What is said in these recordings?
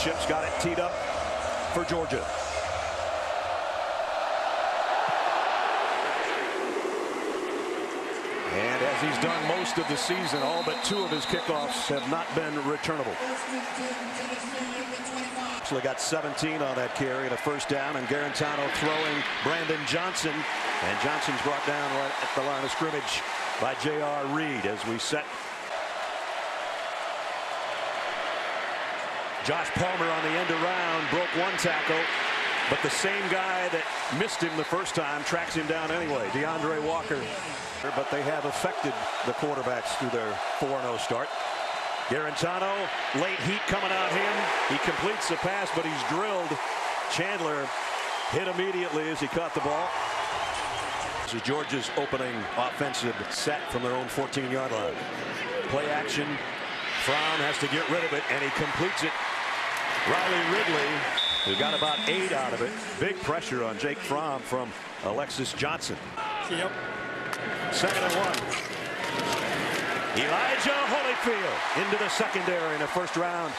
Blankenship's got it teed up for Georgia. And as he's done most of the season, all but 2 of his kickoffs have not been returnable. Actually got 17 on that carry and a first down, and Garantano throwing Brandon Johnson, and Johnson's brought down right at the line of scrimmage by J.R. Reed as we set. Josh Palmer on the end around, broke 1 tackle, but the same guy that missed him the first time tracks him down anyway, DeAndre Walker. But they have affected the quarterbacks through their 4-0 start. Garantano, late heat coming on him. He completes the pass, but he's drilled. Chandler hit immediately as he caught the ball. This is Georgia's opening offensive set from their own 14-yard line. Play action. Fromm has to get rid of it, and he completes it. Riley Ridley, who got about 8 out of it. Big pressure on Jake Fromm from Alexis Johnson. Yep. 2nd and 1. Elijah Holyfield into the secondary in a first down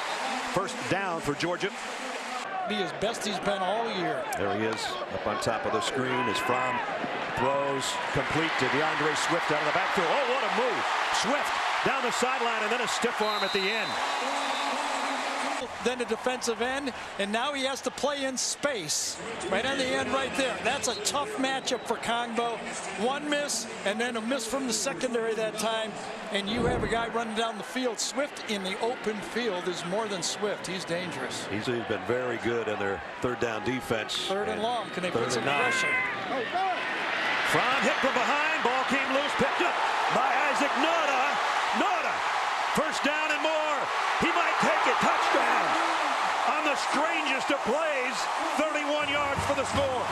for Georgia. Be his best he's been all year. There he is up on top of the screen as Fromm throws complete to DeAndre Swift out of the backfield. Oh, what a move. Swift down the sideline and then a stiff arm at the end. Then a defensive end, and now he has to play in space right on the end right there. That's a tough matchup for Kongbo. 1 miss and then a miss from the secondary that time, and you have a guy running down the field. Swift in the open field is more than Swift. He's dangerous. He's been very good in their 3rd down defense. 3rd and long. Can they put some pressure? Fromm hit from behind. Ball came loose, picked up by Isaac Nauta. Nauta, first down and more. He might take it. Touchdown on the strangest of plays. 31 yards for the score.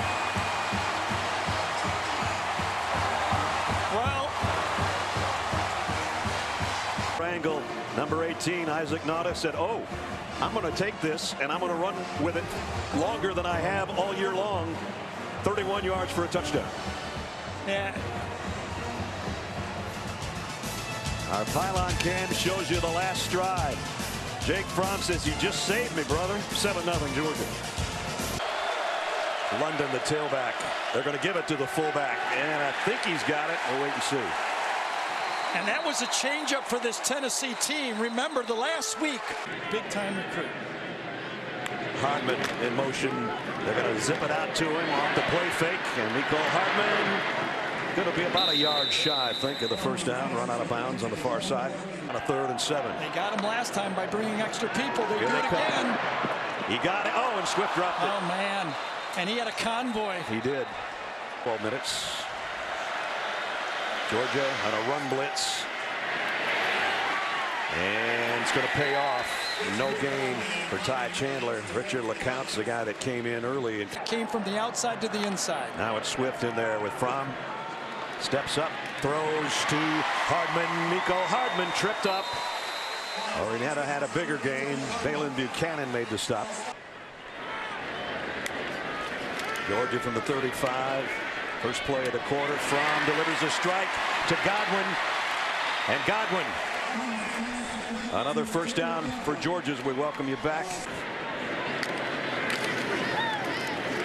Well, angle number 18, Isaac Nauta said, "Oh, I'm going to take this and I'm going to run with it longer than I have all year long." 31 yards for a touchdown. yeah. Our pylon cam shows you the last stride. Jake Fromm says, "You just saved me, brother." 7-0 Georgia. London, the tailback. They're going to give it to the fullback, and I think he's got it. We'll wait and see. And that was a changeup for this Tennessee team. Remember the last week. Big time recruit. Hardman in motion. They're going to zip it out to him off the play fake, and Nico Hardman going to be about a yard shy, I think, of the first down. Run out of bounds on the far side on a 3rd and 7. They got him last time by bringing extra people. They do it again. He got it. Oh, and Swift dropped it. Oh, man. And he had a convoy. He did. 12 minutes. Georgia on a run blitz. And it's going to pay off. No gain for Ty Chandler. Richard LeCounte's the guy that came in early. And came from the outside to the inside. Now it's Swift in there with Fromm. Steps up, throws to Hardman. Nico Hardman tripped up. Or he had a bigger gain. Valen Buchanan made the stop. Georgia from the 35. First play of the quarter. Fromm delivers a strike to Godwin. And Godwin. Another first down for Georgia as we welcome you back.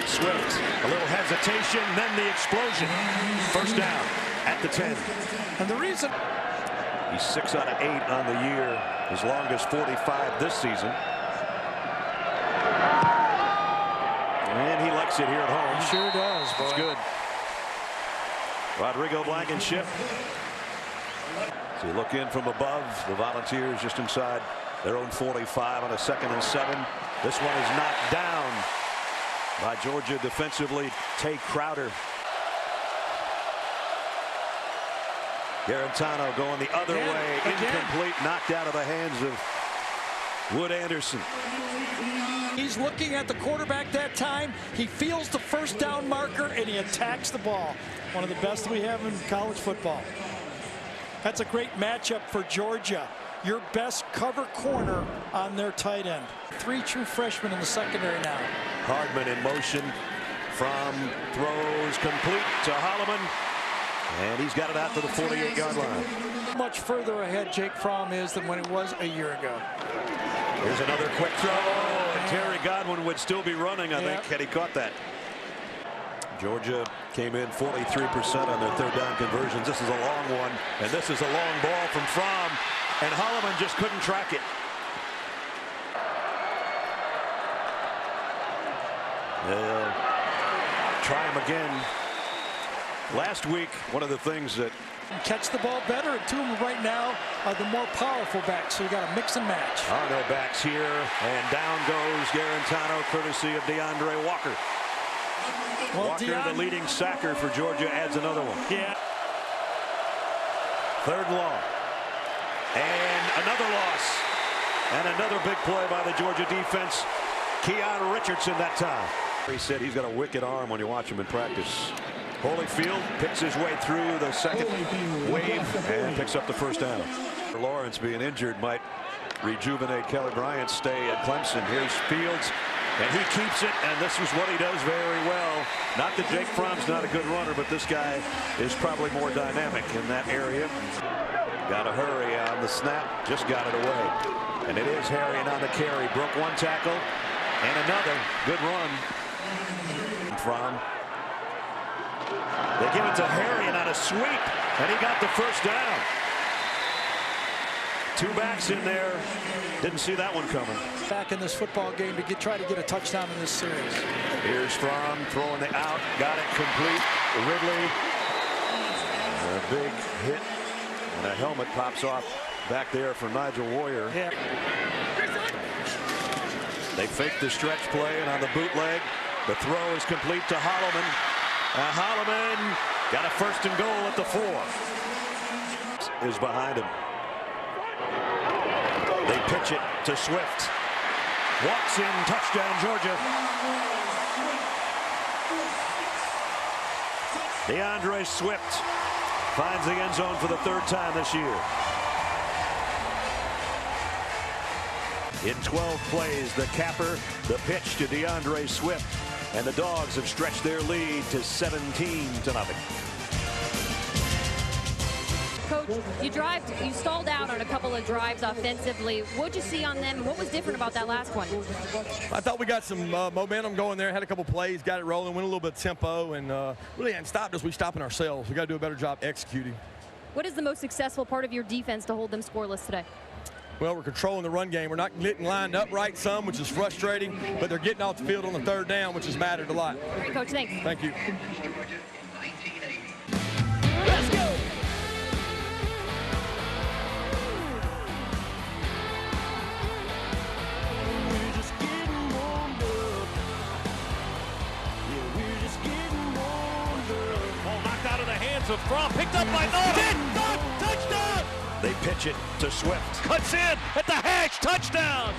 Swift, a little hesitation, then the explosion. First down at the 10. And the reason he's 6 out of 8 on the year, his longest 45 this season. And he likes it here at home. He sure does. It's good. Rodrigo Blankenship. So you look in from above. The Volunteers just inside their own 45 on a 2nd and 7. This one is knocked down by Georgia defensively. Tay Crowder. Garantano going the other way. Incomplete. Knocked out of the hands of Wood Anderson. He's looking at the quarterback that time. He feels the first down marker and he attacks the ball. One of the best we have in college football. That's a great matchup for Georgia. Your best cover corner on their tight end. 3 true freshmen in the secondary now. Hardman in motion. Fromm throws complete to Holloman. And he's got it out to the 48-yard line. Much further ahead Jake Fromm is than when it was a year ago. Here's another quick throw. Terry Godwin would still be running, I think, had he caught that. Georgia came in 43% on their third down conversions. This is a long one, and this is a long ball from Fromm, and Holloman just couldn't track it. They'll try him again. Last week, one of the things that catch the ball better, and two of them right now are the more powerful backs, so you got to mix and match. Are no backs here, and down goes Garantano, courtesy of DeAndre Walker. Well, Walker, the leading sacker for Georgia, adds another one. Yeah. Third and long. And another loss. And another big play by the Georgia defense. Keon Richardson that time. He said he's got a wicked arm when you watch him in practice. Holyfield picks his way through the second wave and picks up the first down. Lawrence being injured might rejuvenate Kelly Bryant's stay at Clemson. Here's Fields, and he keeps it, and this is what he does very well. Not that Jake Fromm's not a good runner, but this guy is probably more dynamic in that area. Got to hurry on the snap, just got it away. And it is Harrion on the carry. Broke one tackle, and another good run. Fromm. They give it to Harrion on a sweep, and he got the first down. Two backs in there. Didn't see that one coming. Back in this football game to try to get a touchdown in this series. Here's Fromm throwing the out. Got it complete. Ridley. A big hit. And a helmet pops off back there for Nigel Warrior. Yeah. They fake the stretch play, and on the bootleg, the throw is complete to Holloman. Holloman got a first and goal at the 4. Is behind him. They pitch it to Swift. Walks in, touchdown Georgia. DeAndre Swift finds the end zone for the third time this year. In 12 plays, the capper, the pitch to DeAndre Swift, and the Dogs have stretched their lead to 17-0. Coach, you stalled out on a couple of drives offensively. What'd you see on them? What was different about that last one? I thought we got some momentum going there, had a couple plays, got it rolling, went a little bit of tempo, and really hadn't stopped us. We're stopping ourselves. We got to do a better job executing. What is the most successful part of your defense to hold them scoreless today? Well, we're controlling the run game. We're not getting lined up right some, which is frustrating, but they're getting off the field on the third down, which has mattered a lot. Great, Coach. Thanks. Thank you. Let's go. Of Fromm, picked up by Noda. Touchdown! They pitch it to Swift. Cuts in at the hash. Touchdown!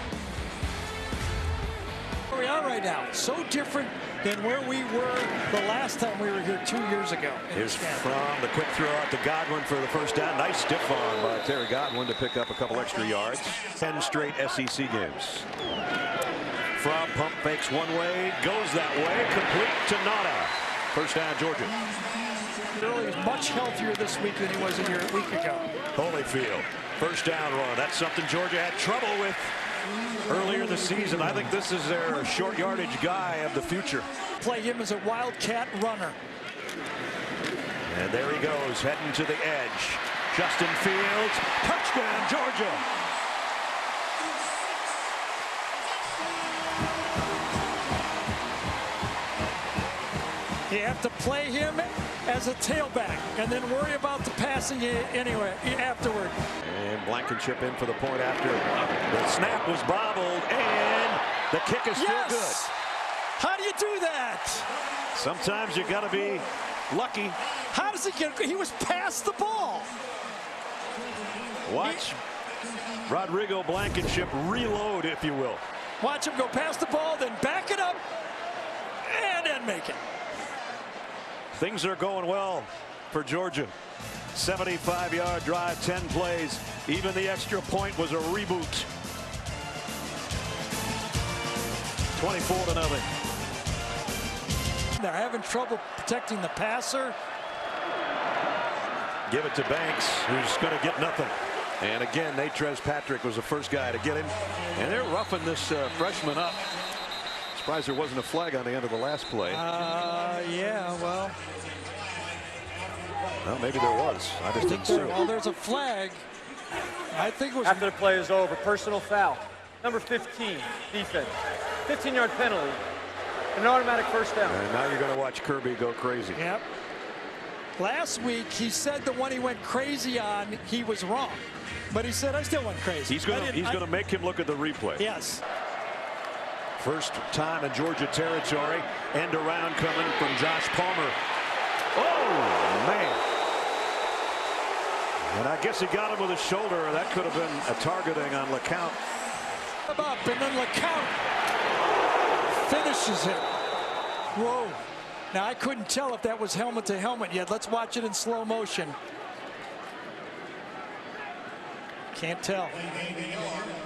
Where we are right now, so different than where we were the last time we were here 2 years ago. Here's Fromm, the quick throw out to Godwin for the first down. Nice stiff arm by Terry Godwin to pick up a couple extra yards. 10 straight SEC games. Fromm pump fakes one way, goes that way, complete to Noda. First down, Georgia. Early was much healthier this week than he was a week ago. Holyfield, first down run. That's something Georgia had trouble with earlier this season. I think this is their short yardage guy of the future. Play him as a wildcat runner. And there he goes, heading to the edge. Justin Fields, touchdown Georgia. You have to play him as a tailback and then worry about the passing anyway afterward. And Blankenship in for the point after the snap was bobbled, and the kick is still good. How do you do that? Sometimes you got to be lucky. How does he get? He was past the ball. Watch Rodrigo Blankenship reload, if you will. Watch him go past the ball, then back it up, and then make it. Things are going well for Georgia. 75-yard drive, 10 plays. Even the extra point was a reboot. 24-0. They're having trouble protecting the passer. Give it to Banks, who's going to get nothing. And again, Natrez Patrick was the first guy to get him. And they're roughing this freshman up. Surprised there wasn't a flag on the end of the last play. Yeah, well, maybe there was. I just didn't see it. Well, there's a flag. I think it was. After the play is over, personal foul. Number 15, defense. 15-yard penalty. An automatic first down. And now you're going to watch Kirby go crazy. Yep. Last week, he said the one he went crazy on, he was wrong. But he said, I still went crazy. He's going to make him look at the replay. Yes. First time in Georgia territory. End around coming from Josh Palmer. Oh, man. And I guess he got him with his shoulder. That could have been a targeting on LeCount. Up, and then LeCount finishes it. Whoa. Now, I couldn't tell if that was helmet to helmet yet. Let's watch it in slow motion. Can't tell.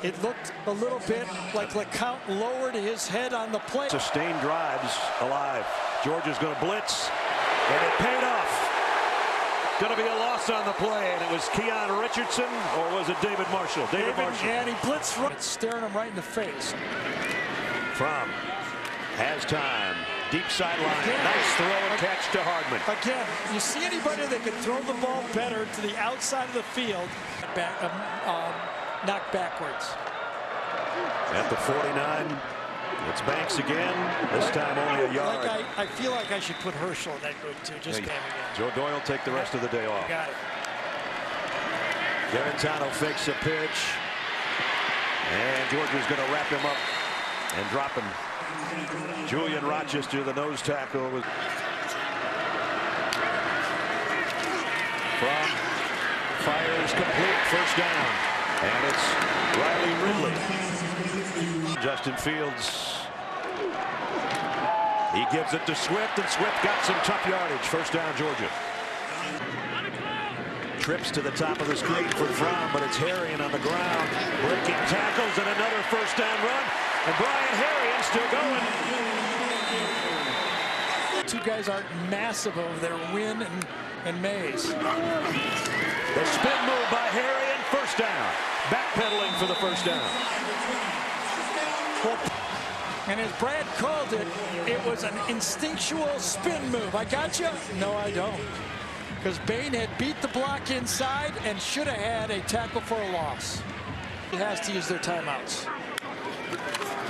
It looked a little bit like LeCount lowered his head on the play. Sustained drives alive. Georgia's going to blitz, and it paid off. Going to be a loss on the play, and it was Keon Richardson, or was it David Marshall? David Marshall. And he blitzed right, staring him right in the face. From has time. Deep sideline. Nice throw and catch to Hardman. Again, you see anybody that can throw the ball better to the outside of the field, knocked backwards. At the 49, it's Banks again. This time only a yard. I feel like I should put Herschel in that group too. Just came again. Joe Doyle take the rest of the day off. Got it. Garantano fakes a pitch. And Georgia's going to wrap him up and drop him. Julian Rochester, the nose tackle, was from fires complete, first down, and it's Riley Ridley. Justin Fields, he gives it to Swift, and Swift got some tough yardage. First down, Georgia. Trips to the top of the screen for Fromm, but it's Harrion on the ground, breaking tackles, and another first down run. And Brian Harrion still going. Two guys aren't massive over there, Wynn and Mays. The spin move by Harrion, first down. Backpedaling for the first down. Well, and as Brad called it, it was an instinctual spin move. I got you? No, I don't. Because Bain had beat the block inside and should have had a tackle for a loss. He has to use their timeouts.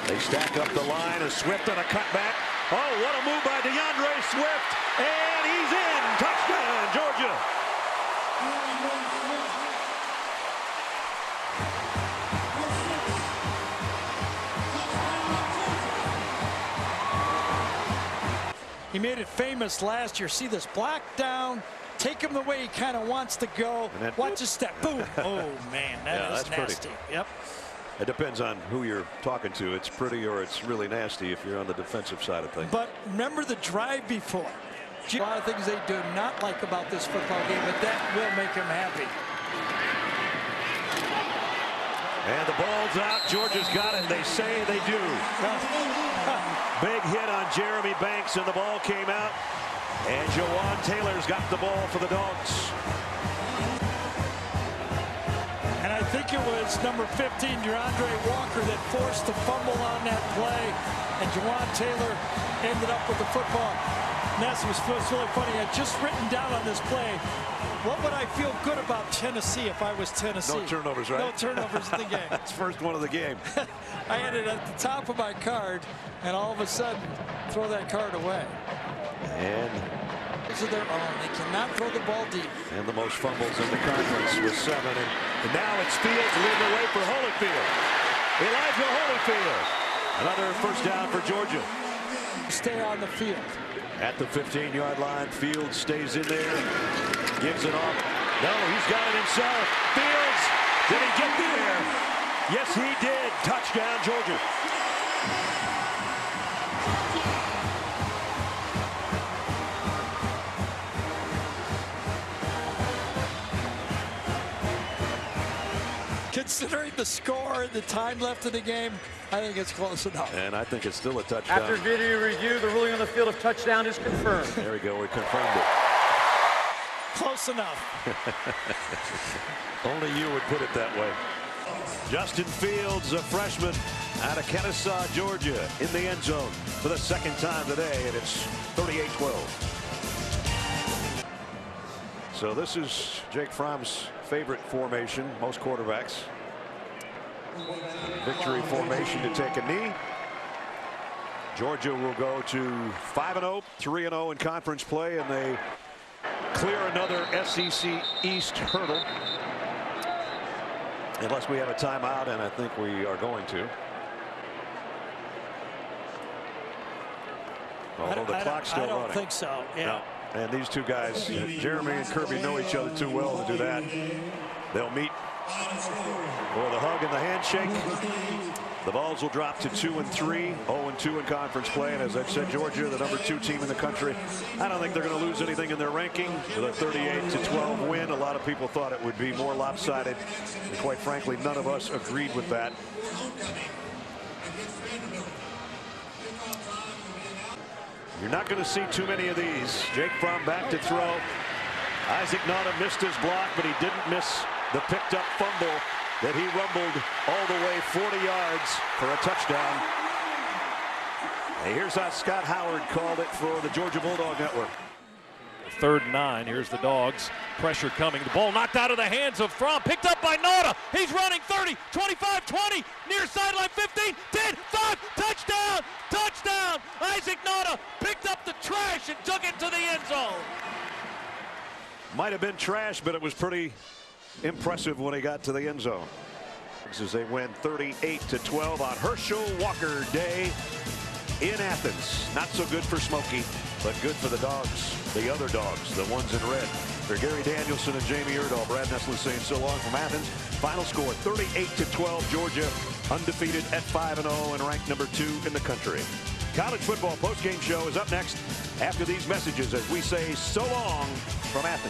They stack up the line. A Swift on a cutback. Oh, what a move by DeAndre Swift. And he's in. Touchdown, Georgia. He made it famous last year. See this block down. Take him the way he kind of wants to go. Watch his step. Boom. Oh, man. That's nasty. Pretty. Yep. It depends on who you're talking to. It's pretty or it's really nasty if you're on the defensive side of things. But remember the drive before. A lot of things they do not like about this football game, but that will make him happy. And the ball's out. Georgia's got it. They say they do. Big hit on Jeremy Banks, and the ball came out. And Jawan Taylor's got the ball for the Dogs. And I think it was number 15, DeAndre Walker, that forced the fumble on that play. And Jawan Taylor ended up with the football. And that was really funny. I had just written down on this play, what would I feel good about Tennessee if I was Tennessee? No turnovers, right? No turnovers in the game. That's first one of the game. I had it at the top of my card, and all of a sudden, throw that card away. And these are their own. They cannot throw the ball deep. And the most fumbles in the conference with 7. And now it's Fields leading the way for Holyfield. Elijah Holyfield. Another first down for Georgia. Stay on the field. At the 15-yard line, Fields stays in there. Gives it off. No, he's got it himself. Fields, did he get there? Yes, he did. Touchdown, Georgia. Considering the score and the time left in the game, I think it's close enough. And I think it's still a touchdown. After video review, the ruling on the field of touchdown is confirmed. There we go. We confirmed it. Close enough. Only you would put it that way. Justin Fields, a freshman out of Kennesaw, Georgia, in the end zone for the second time today, and it's 38-12. So this is Jake Fromm's favorite formation, most quarterbacks. Victory formation to take a knee. Georgia will go to 5-0, 3-0 in conference play, and they clear another SEC East hurdle. Unless we have a timeout, and I think we are going to. Although the clock's still running. I don't think so. Yeah. No. And these two guys, Jeremy and Kirby, know each other too well to do that. They'll meet for the hug and the handshake. The balls will drop to 2-3, 0-2 in conference play. And as I've said, Georgia, the #2 team in the country. I don't think they're going to lose anything in their ranking. With a 38-12 win, a lot of people thought it would be more lopsided. And quite frankly, none of us agreed with that. You're not going to see too many of these. Jake Fromm back to throw. Isaac Nauta missed his block, but he didn't miss the picked up fumble that he rumbled all the way 40 yards for a touchdown. And here's how Scott Howard called it for the Georgia Bulldog Network. 3rd and 9. Here's the Dogs. Pressure coming. The ball knocked out of the hands of Fromm. Picked up by Nauta. He's running 30, 25, 20. Near sideline 15, 10, 5. Touchdown! Touchdown! Isaac Nauta picked up the trash and took it to the end zone. Might have been trash, but it was pretty impressive when he got to the end zone. As they win 38-12 on Herschel Walker Day in Athens. Not so good for Smokey, but good for the Dogs, the other Dogs, the ones in red. For Gary Danielson and Jamie Erdahl, Brad Nessler saying so long from Athens. Final score 38-12, Georgia undefeated at 5-0 and ranked #2 in the country. College football postgame show is up next after these messages as we say so long from Athens.